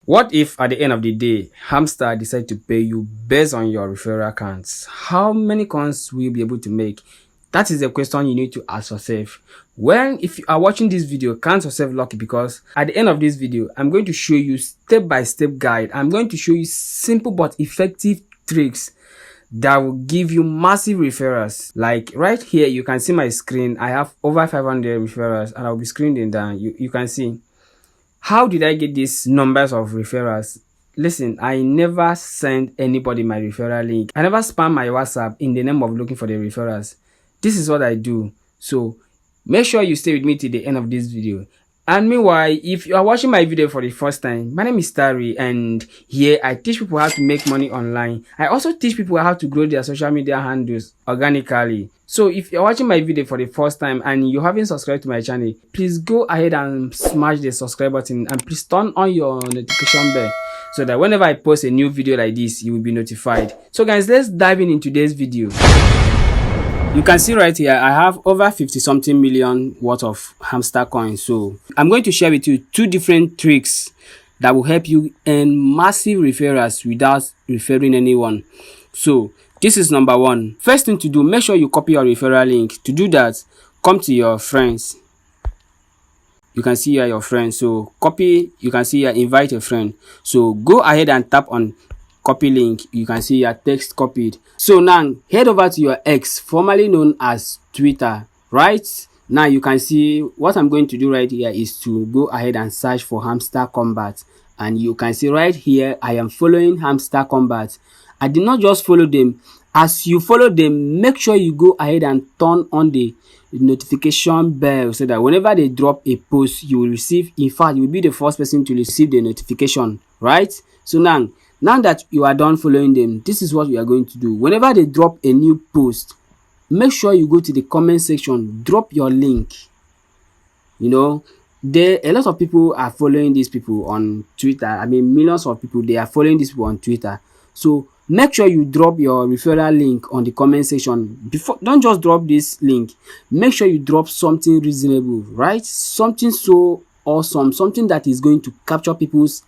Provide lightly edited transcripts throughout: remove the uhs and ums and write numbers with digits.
What if at the end of the day, Hamster decide to pay you based on your referral counts? How many counts will you be able to make? That is the question you need to ask yourself. If you are watching this video, count yourself lucky, because at the end of this video, I'm going to show you step-by-step guide. I'm going to show you simple but effective tricks that will give you massive referrals. Like right here, you can see my screen. I have over 500 referrals and I'll be screening down. You can see. How did I get these numbers of referrals? Listen, I never send anybody my referral link. I never spam my WhatsApp in the name of looking for the referrals. This is what I do. So make sure you stay with me till the end of this video. And meanwhile, if you are watching my video for the first time, my name is Tari, and here I teach people how to make money online. I also teach people how to grow their social media handles organically. So if you're watching my video for the first time and you haven't subscribed to my channel, please go ahead and smash the subscribe button, and please turn on your notification bell so that whenever I post a new video like this, you will be notified. So guys, let's dive in today's video. You can see right here, I have over 50 something million worth of hamster coins. So I'm going to share with you two different tricks that will help you earn massive referrals without referring anyone. So this is number one. First thing to do, make sure you copy your referral link. To do that, come to your friends. You can see here your friends. So copy, you can see here invite a friend. So go ahead and tap on copy link. You can see your text copied. So now head over to your X, formerly known as Twitter. Right now you can see what I'm going to do right here is to go ahead and search for Hamstert Kombat, and you can see right here I am following Hamstert Kombat. I did not just follow them. As you follow them, make sure you go ahead and turn on the notification bell so that whenever they drop a post, you will receive. In fact, you will be the first person to receive the notification. Right? So now that you are done following them, this is what we are going to do. Whenever they drop a new post, make sure you go to the comment section, drop your link. You know, a lot of people are following these people on Twitter. I mean, millions of people, they are following these people on Twitter. So make sure you drop your referral link on the comment section. Don't just drop this link. Make sure you drop something reasonable, right? Something so awesome, something that is going to capture people's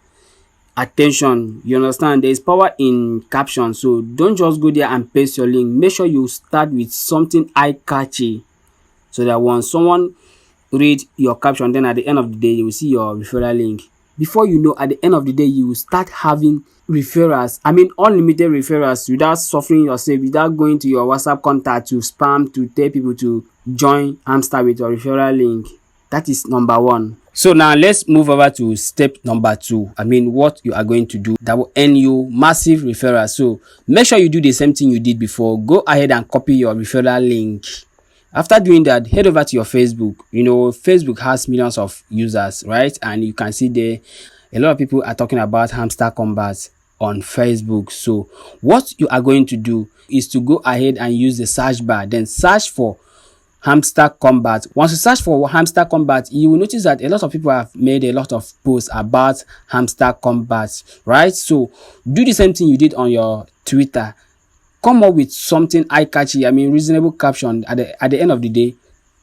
attention. You understand? There is power in caption. So don't just go there and paste your link. Make sure you start with something eye-catchy, so that when someone read your caption, then at the end of the day you will see your referral link. Before you know, at the end of the day, you will start having referrals. I mean, unlimited referrals without suffering yourself, without going to your WhatsApp contact to spam, to tell people to join Hamster with your referral link. That is number one. So now let's move over to step number two. I mean, what you are going to do that will earn you massive referrals. So make sure you do the same thing you did before. Go ahead and copy your referral link. After doing that, head over to your Facebook. You know, Facebook has millions of users, right? And you can see there a lot of people are talking about Hamstert Kombat on Facebook. So what you are going to do is to go ahead and use the search bar, then search for Hamstert Kombat. Once you search for Hamstert Kombat, you will notice that a lot of people have made a lot of posts about Hamstert Kombat, right? So do the same thing you did on your Twitter. Come up with something eye-catchy, I mean reasonable caption. At the end of the day,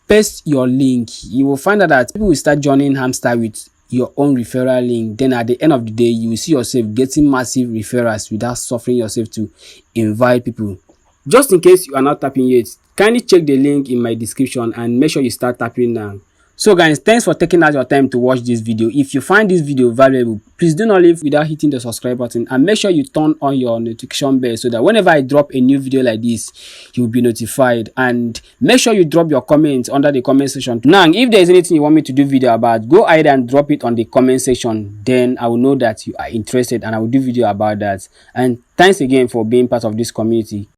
paste your link. You will find out that people will start joining Hamster with your own referral link. Then at the end of the day, you will see yourself getting massive referrals without suffering yourself to invite people. Just in case you are not tapping yet, kindly check the link in my description and make sure you start tapping now. So guys, thanks for taking out your time to watch this video. If you find this video valuable, please do not leave without hitting the subscribe button, and make sure you turn on your notification bell so that whenever I drop a new video like this, you will be notified. And make sure you drop your comments under the comment section. Now, if there is anything you want me to do video about, go ahead and drop it on the comment section. Then I will know that you are interested and I will do video about that. And thanks again for being part of this community.